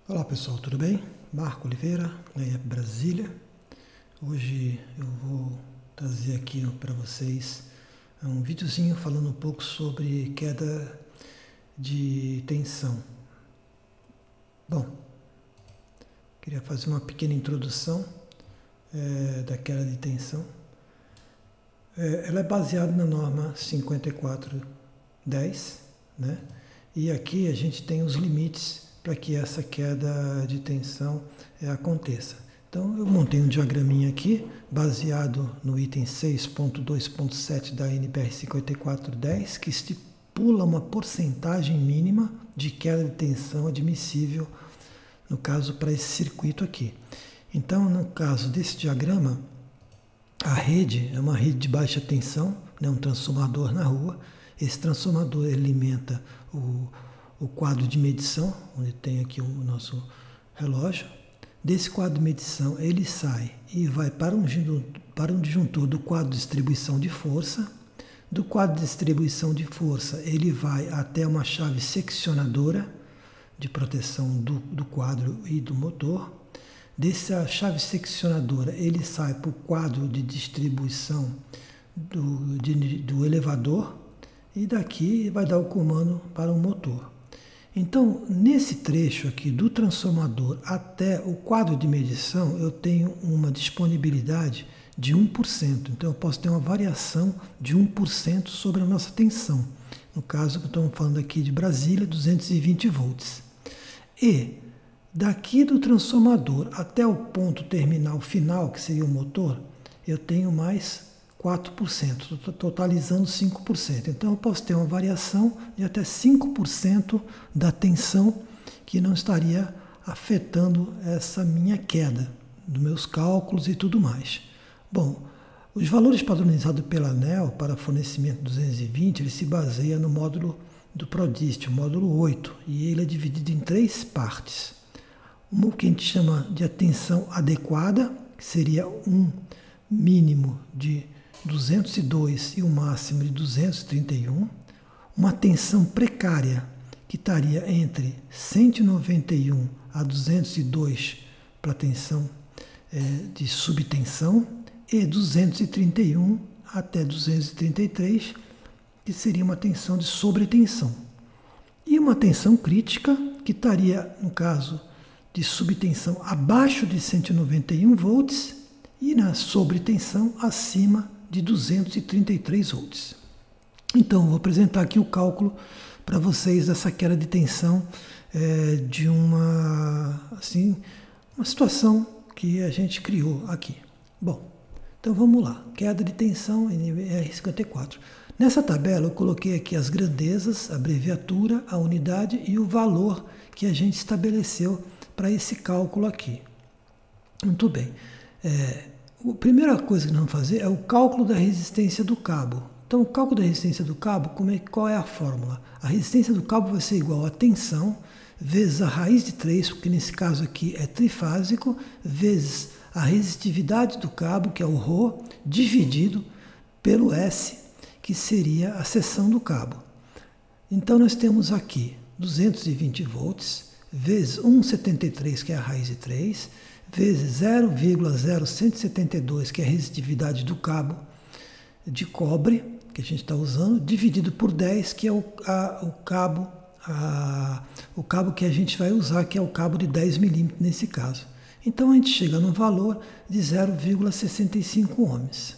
Olá pessoal, tudo bem? Marco Oliveira, GAIEP Brasília. Hoje eu vou trazer aqui para vocês um videozinho falando um pouco sobre queda de tensão. Bom, queria fazer uma pequena introdução da queda de tensão. Ela é baseada na norma 5410, né? E aqui a gente tem os limites para que essa queda de tensão aconteça. Então eu montei um diagraminha aqui, baseado no item 6.2.7 da NBR 5410, que estipula uma porcentagem mínima de queda de tensão admissível, no caso para esse circuito aqui. Então, no caso desse diagrama, a rede é uma rede de baixa tensão, né, um transformador na rua. Esse transformador alimenta o quadro de medição, onde tem aqui o nosso relógio. Desse quadro de medição, ele sai e vai para um disjuntor do quadro de distribuição de força. Do quadro de distribuição de força, ele vai até uma chave seccionadora de proteção do quadro e do motor. Dessa chave seccionadora, ele sai para o quadro de distribuição do elevador e daqui vai dar o comando para o motor. Então, nesse trecho aqui do transformador até o quadro de medição, eu tenho uma disponibilidade de 1%. Então, eu posso ter uma variação de 1% sobre a nossa tensão. No caso, que estamos falando aqui de Brasília, 220 volts. E daqui do transformador até o ponto terminal final, que seria o motor, eu tenho mais 4%, totalizando 5%. Então eu posso ter uma variação de até 5% da tensão que não estaria afetando essa minha queda, dos meus cálculos e tudo mais. Bom, os valores padronizados pela ANEEL para fornecimento 220, ele se baseia no módulo do PRODIST, o módulo 8, e ele é dividido em 3 partes. O que a gente chama de atenção adequada, que seria um mínimo de 202 e um máximo de 231. Uma tensão precária, que estaria entre 191 a 202 para tensão de subtensão, e 231 até 233, que seria uma tensão de sobretensão. E uma tensão crítica, que estaria, no caso de subtensão, abaixo de 191 volts e na sobretensão acima de 233 volts. Então, vou apresentar aqui o cálculo para vocês dessa queda de tensão de uma situação que a gente criou aqui. Bom, então vamos lá. Queda de tensão NBR 54. Nessa tabela eu coloquei aqui as grandezas, a abreviatura, a unidade e o valor que a gente estabeleceu para esse cálculo aqui. Muito bem. A primeira coisa que nós vamos fazer é o cálculo da resistência do cabo. Então, o cálculo da resistência do cabo, qual é a fórmula? A resistência do cabo vai ser igual a tensão vezes a raiz de 3, porque nesse caso aqui é trifásico, vezes a resistividade do cabo, que é o ρ, dividido pelo S, que seria a seção do cabo. Então, nós temos aqui 220 volts vezes 1,73, que é a raiz de 3, vezes 0,0172, que é a resistitividade do cabo de cobre, que a gente está usando, dividido por 10, que é o cabo que a gente vai usar, que é o cabo de 10 milímetros nesse caso. Então a gente chega no valor de 0,65 ohms.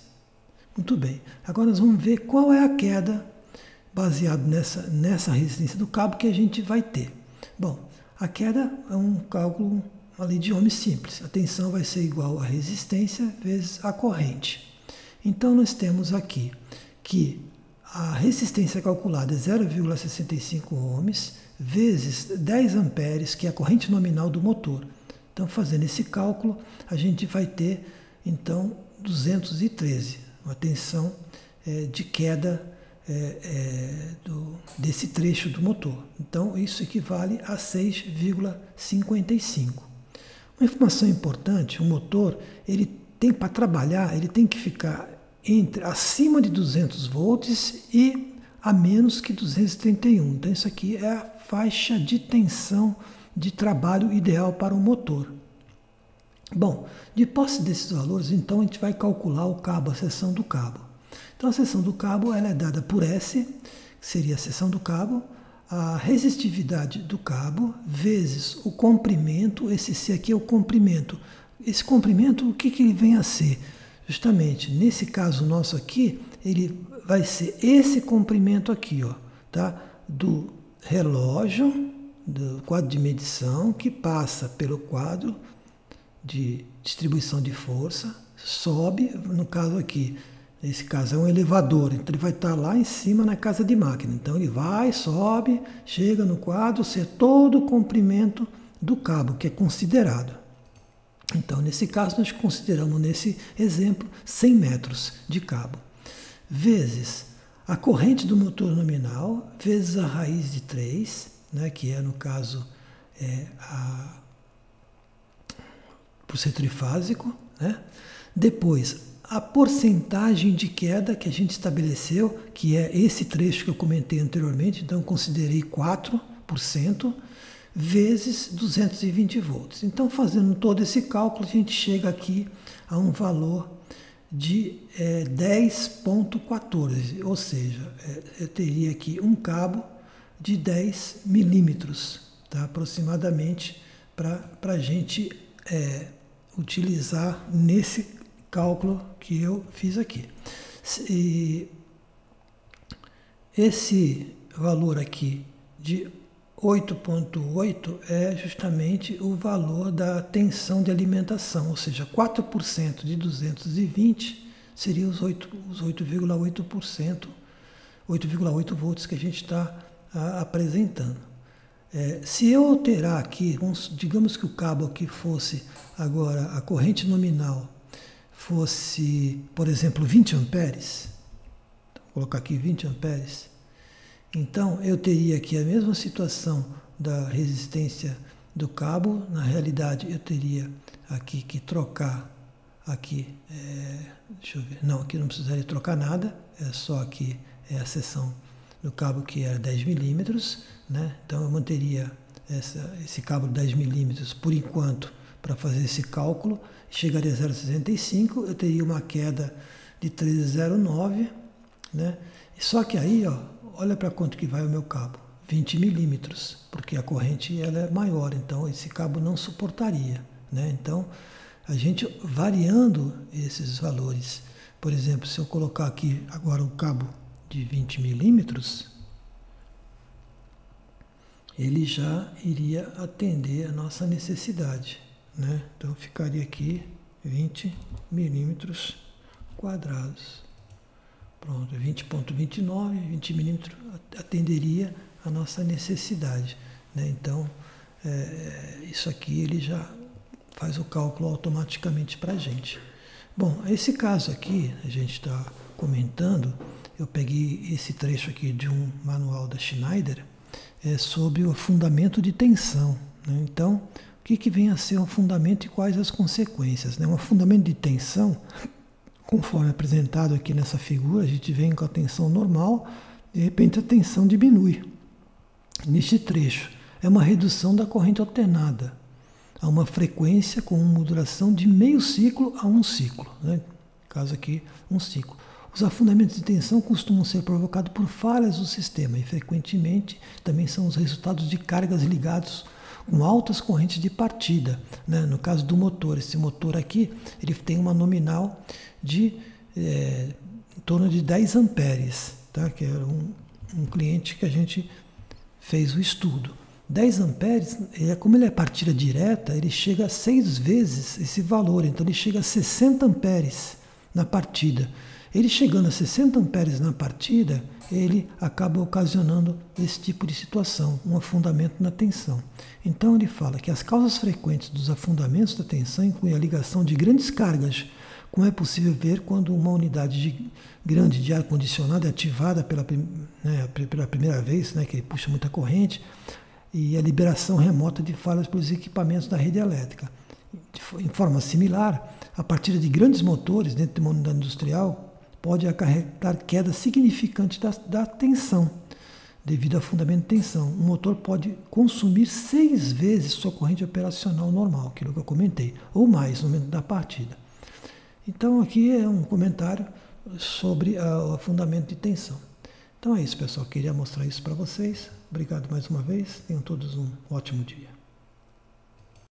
Muito bem. Agora nós vamos ver qual é a queda baseado nessa resistência do cabo que a gente vai ter. Bom, a queda é um cálculo ali de ohms simples. A tensão vai ser igual à resistência vezes a corrente. Então nós temos aqui que a resistência calculada é 0,65 ohms vezes 10 amperes, que é a corrente nominal do motor. Então, fazendo esse cálculo, a gente vai ter então 213, uma tensão de queda desse trecho do motor. Então, isso equivale a 6,55. Uma informação importante: o motor, ele tem, para trabalhar, ele tem que ficar acima de 200 volts e a menos que 231. Então, isso aqui é a faixa de tensão de trabalho ideal para o motor. Bom, de posse desses valores, então a gente vai calcular o cabo, a seção do cabo. Então a seção do cabo ela é dada por S, que seria a seção do cabo, a resistividade do cabo, vezes o comprimento, esse C aqui é o comprimento. Esse comprimento, o que ele vem a ser? Justamente, nesse caso nosso aqui, ele vai ser esse comprimento aqui, ó, tá? Do relógio, do quadro de medição, que passa pelo quadro de distribuição de força, sobe, no caso aqui, nesse caso é um elevador, então ele vai estar lá em cima na casa de máquina. Então ele vai, sobe, chega no quadro, é todo o comprimento do cabo que é considerado. Então nesse caso nós consideramos nesse exemplo 100 metros de cabo, vezes a corrente do motor nominal, vezes a raiz de 3, né, que é no caso por ser trifásico, né? Depois a porcentagem de queda que a gente estabeleceu, que é esse trecho que eu comentei anteriormente, então eu considerei 4%, vezes 220 volts. Então, fazendo todo esse cálculo, a gente chega aqui a um valor de 10,14, ou seja, eu teria aqui um cabo de 10 milímetros, tá, aproximadamente, para a gente utilizar nesse cálculo que eu fiz aqui. E esse valor aqui de 8,8 é justamente o valor da tensão de alimentação, ou seja, 4% de 220 seria os 8,8%, 8,8 volts que a gente está apresentando. Se eu alterar aqui, digamos que o cabo aqui fosse agora, a corrente nominal fosse, por exemplo, 20 amperes, vou colocar aqui 20 amperes, então eu teria aqui a mesma situação da resistência do cabo. Na realidade eu teria aqui que trocar aqui, deixa eu ver, não, aqui não precisaria trocar nada, é só aqui a seção do cabo que era 10 milímetros, né? Então eu manteria esse cabo de 10 milímetros por enquanto para fazer esse cálculo, chegaria a 0,65, eu teria uma queda de 13,09, né? Só que aí, ó, olha para quanto que vai o meu cabo, 20 milímetros, porque a corrente ela é maior, então esse cabo não suportaria, né? Então, a gente variando esses valores, por exemplo, se eu colocar aqui agora um cabo de 20 milímetros, ele já iria atender a nossa necessidade, né? Então, ficaria aqui 20 milímetros quadrados. Pronto, 20,29, 20 milímetros atenderia a nossa necessidade, né? Então, isso aqui ele já faz o cálculo automaticamente para a gente. Bom, esse caso aqui, a gente está comentando, eu peguei esse trecho aqui de um manual da Schneider, sobre o fundamento de tensão, né? Então, o que vem a ser um fundamento e quais as consequências, né? Um fundamento de tensão, conforme apresentado aqui nessa figura, a gente vem com a tensão normal, de repente a tensão diminui. Neste trecho, é uma redução da corrente alternada, a uma frequência com uma modulação de meio ciclo a um ciclo, né? No caso aqui, um ciclo. Os afundamentos de tensão costumam ser provocados por falhas do sistema e frequentemente também são os resultados de cargas ligadas com altas correntes de partida, né? No caso do motor, esse motor aqui, ele tem uma nominal de em torno de 10 amperes, tá? Que era um cliente que a gente fez o estudo. 10 amperes, como ele é partida direta, ele chega a 6 vezes esse valor, então ele chega a 60 amperes na partida. Ele chegando a 60 amperes na partida, ele acaba ocasionando esse tipo de situação, um afundamento na tensão. Então ele fala que as causas frequentes dos afundamentos da tensão incluem a ligação de grandes cargas, como é possível ver quando uma unidade grande de ar-condicionado é ativada pela primeira vez, né, que ele puxa muita corrente, e a liberação remota de falhas pelos equipamentos da rede elétrica. Em forma similar, a partida de grandes motores dentro de uma unidade industrial pode acarretar queda significante da tensão, devido a fundamento de tensão. O motor pode consumir 6 vezes sua corrente operacional normal, aquilo que eu comentei, ou mais no momento da partida. Então aqui é um comentário sobre o fundamento de tensão. Então é isso, pessoal. Queria mostrar isso para vocês. Obrigado mais uma vez. Tenham todos um ótimo dia.